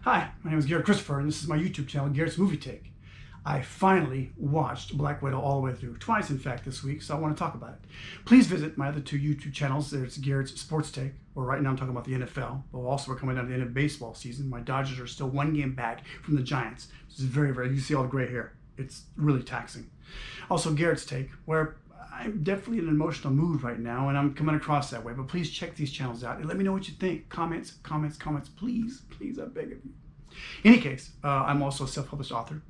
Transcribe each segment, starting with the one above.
Hi, my name is Garrett Christopher, and this is my YouTube channel, Garrett's Movie Take. I finally watched Black Widow all the way through, twice in fact this week, so I want to talk about it. Please visit my other two YouTube channels. There's Garrett's Sports Take, where right now I'm talking about the NFL, but also we're coming down to the end of baseball season. My Dodgers are still one game back from the Giants. This is you see all the gray hair. It's really taxing. Also Garrett's Take, where I'm definitely in an emotional mood right now, and I'm coming across that way, but please check these channels out and let me know what you think. Comments, please, I beg of you. In any case, I'm also a self-published author.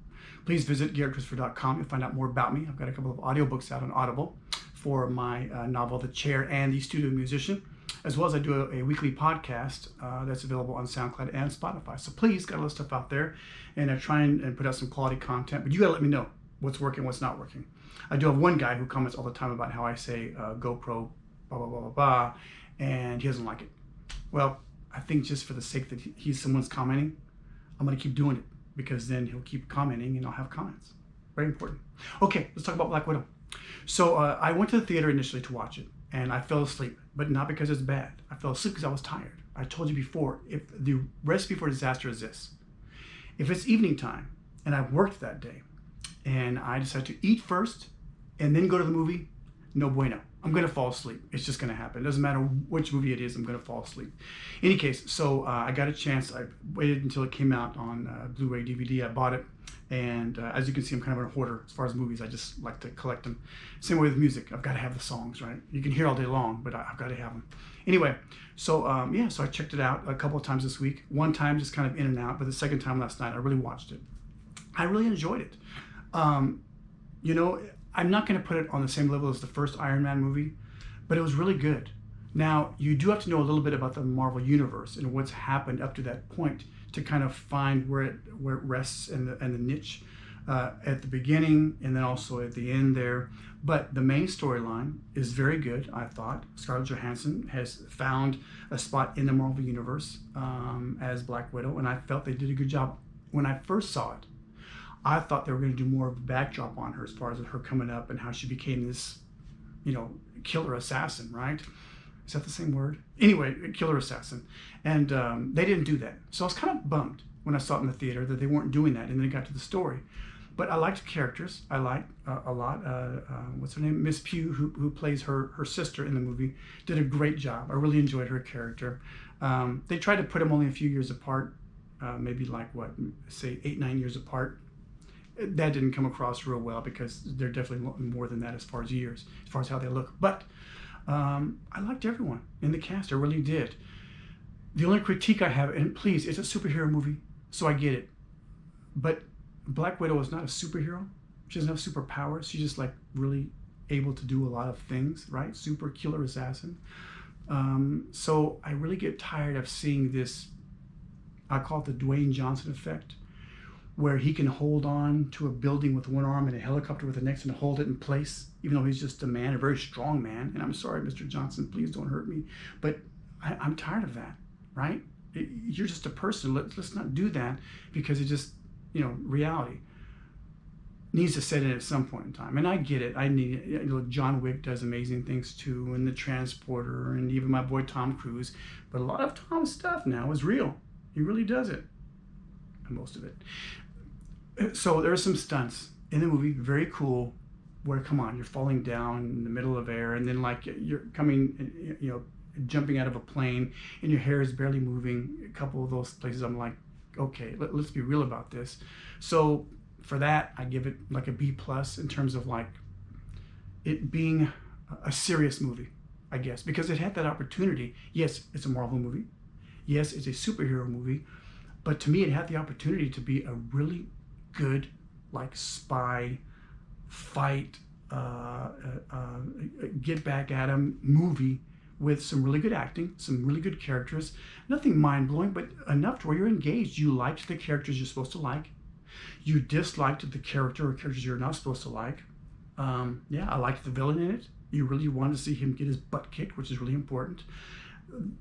Please visit GarrettChristopher.com and find out more about me. I've got a couple of audiobooks out on Audible for my novel, The Chair and the Studio Musician, as well as I do a weekly podcast that's available on Soundcloud and Spotify. So please, got a lot of stuff out there, and I try and put out some quality content, but you gotta let me know what's working, what's not working. I do have one guy who comments all the time about how I say GoPro, blah, blah, blah, blah, blah, and he doesn't like it. Well, I think just for the sake that someone's commenting, I'm gonna keep doing it, because then he'll keep commenting and I'll have comments. Very important. Okay, let's talk about Black Widow. So I went to the theater initially to watch it, and I fell asleep, but not because it's bad. I fell asleep because I was tired. I told you before, if the recipe for disaster is this: if it's evening time and I've worked that day, and I decide to eat first and then go to the movie, no bueno. I'm gonna fall asleep. It's just gonna happen. It doesn't matter which movie it is, I'm gonna fall asleep. In any case, so I got a chance. I waited until it came out on Blu-ray DVD. I bought it, and as you can see, I'm kind of a hoarder as far as movies. I just like to collect them. Same way with music. I've got to have the songs, right? You can hear all day long, but I've got to have them. Anyway, so yeah, so I checked it out a couple of times this week. One time just kind of in and out, but the second time last night, I really watched it. I really enjoyed it. You know, I'm not going to put it on the same level as the first Iron Man movie, but it was really good. Now, you do have to know a little bit about the Marvel Universe and what's happened up to that point to kind of find where it rests and the niche at the beginning and then also at the end there. But the main storyline is very good, I thought. Scarlett Johansson has found a spot in the Marvel Universe as Black Widow, and I felt they did a good job. When I first saw it, I thought they were going to do more of a backdrop on her as far as her coming up and how she became this, you know, killer assassin, right? Is that the same word? Anyway, killer assassin. And they didn't do that. So I was kind of bummed when I saw it in the theater that they weren't doing that, and then it got to the story. But I liked the characters. I liked a lot. What's her name? Miss Pugh, who plays her sister in the movie, did a great job. I really enjoyed her character. They tried to put them only a few years apart, maybe like, what, say 8-9 years apart. That didn't come across real well because they're definitely more than that as far as years, as far as how they look. But I liked everyone in the cast. I really did. The only critique I have, and please, it's a superhero movie, so I get it. But Black Widow is not a superhero. She doesn't have superpowers. She's just like really able to do a lot of things, right? Super killer assassin. So I really get tired of seeing this, I call it the Dwayne Johnson effect, where he can hold on to a building with one arm and a helicopter with the next and hold it in place, even though he's just a man, a very strong man. And I'm sorry, Mr. Johnson, please don't hurt me. But I'm tired of that, right? You're just a person. Let's not do that, because it just, you know, reality needs to set in at some point in time. And I get it. I need it. You know, John Wick does amazing things too, and The Transporter, and even my boy Tom Cruise. But a lot of Tom's stuff now is real. He really does it. Most of it. So there are some stunts in the movie, very cool, where, come on, you're falling down in the middle of air, and then like you're coming, you know, jumping out of a plane, and your hair is barely moving. A couple of those places, I'm like, okay, let's be real about this. So for that, I give it like a B+ in terms of like it being a serious movie, I guess, because it had that opportunity. Yes, it's a Marvel movie. Yes, it's a superhero movie. But to me, it had the opportunity to be a really good, like, spy, fight, get back at him movie with some really good acting, some really good characters. Nothing mind-blowing, but enough to where you're engaged. You liked the characters you're supposed to like. You disliked the character or characters you're not supposed to like. Yeah, I liked the villain in it. You really wanted to see him get his butt kicked, which is really important.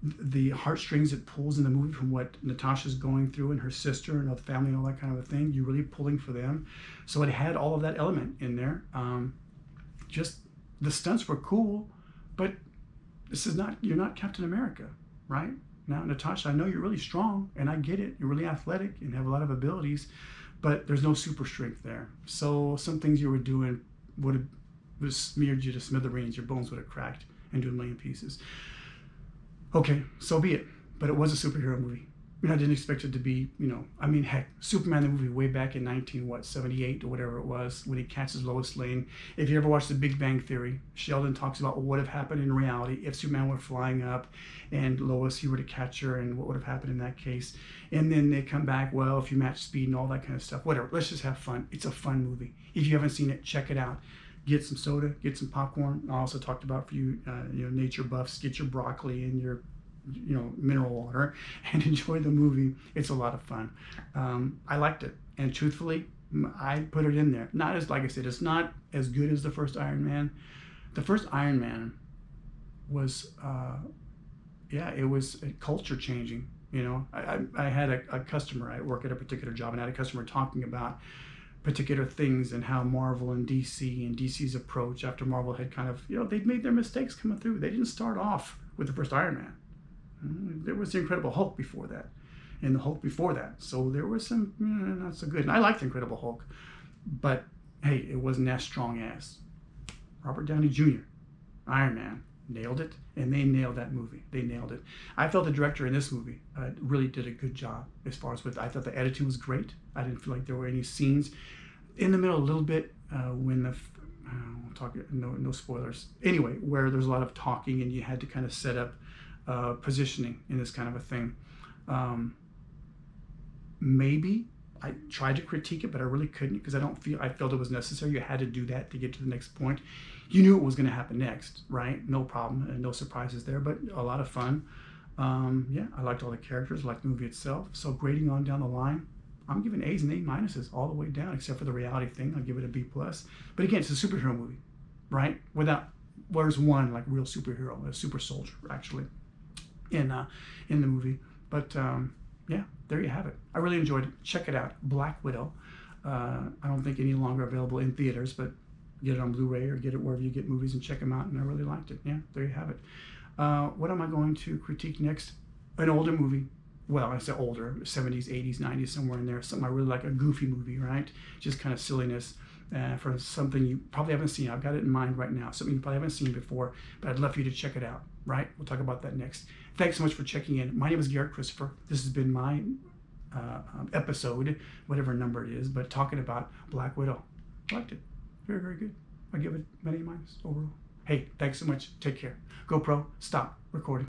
The heartstrings it pulls in the movie from what Natasha's going through and her sister and the family and all that kind of a thing, you're really pulling for them. So it had all of that element in there. Just the stunts were cool, but this is not, you're not Captain America, right? Now, Natasha, I know you're really strong, and I get it. You're really athletic and have a lot of abilities, but there's no super strength there. So some things you were doing would have smeared you to smithereens. Your bones would have cracked into a million pieces. Okay, so be it. But it was a superhero movie. I didn't expect it to be, heck, Superman the movie way back in 78 or whatever it was, when he catches Lois Lane. If you ever watched The Big Bang Theory, Sheldon talks about what would have happened in reality if Superman were flying up and Lois, he were to catch her, and what would have happened in that case. And then they come back, well, if you match speed and all that kind of stuff, whatever. Let's just have fun. It's a fun movie. If you haven't seen it, check it out. Get some soda, get some popcorn. I also talked about for you, nature buffs, get your broccoli and your mineral water and enjoy the movie. It's a lot of fun. I liked it, and truthfully, I put it in there. Not as, like I said, it's not as good as the first Iron Man. The first Iron Man was, it was culture changing. I had a customer. I work at a particular job, and I had a customer talking about particular things and how Marvel and DC and DC's approach after Marvel had kind of, they'd made their mistakes coming through. They didn't start off with the first Iron Man. There was the Incredible Hulk before that, and the Hulk before that. So there was some not so good. And I liked the Incredible Hulk, but hey, it wasn't as strong as Robert Downey Jr. Iron Man nailed it, and they nailed that movie. They nailed it. I felt the director in this movie really did a good job as far as I thought the editing was great. I didn't feel like there were any scenes in the middle a little bit when the we'll talk, no spoilers. Anyway, where there's a lot of talking and you had to kind of set up positioning in this kind of a thing. Maybe I tried to critique it, but I really couldn't, because I felt it was necessary. You had to do that to get to the next point. You knew what was going to happen next, right? No problem, and no surprises there, but a lot of fun. I liked all the characters, I liked the movie itself. So grading on down the line, I'm giving A's and A minuses all the way down, except for the reality thing. I'll give it a B+. But again, it's a superhero movie, right? Where's one like real superhero, a super soldier, actually, in the movie. But there you have it. I really enjoyed it. Check it out, Black Widow. I don't think any longer available in theaters, but get it on Blu-ray or get it wherever you get movies and check them out. And I really liked it. Yeah, there you have it. What am I going to critique next? An older movie. Well, I say older, 70s, 80s, 90s, somewhere in there. Something I really like, a goofy movie, right? Just kind of silliness. For something you probably haven't seen. I've got it in mind right now. Something you probably haven't seen before, but I'd love for you to check it out, right? We'll talk about that next. Thanks so much for checking in. My name is Garrett Christopher. This has been my episode, whatever number it is, but talking about Black Widow. I liked it. Very, very good. I give it many minus overall. Hey, thanks so much. Take care. GoPro, stop recording.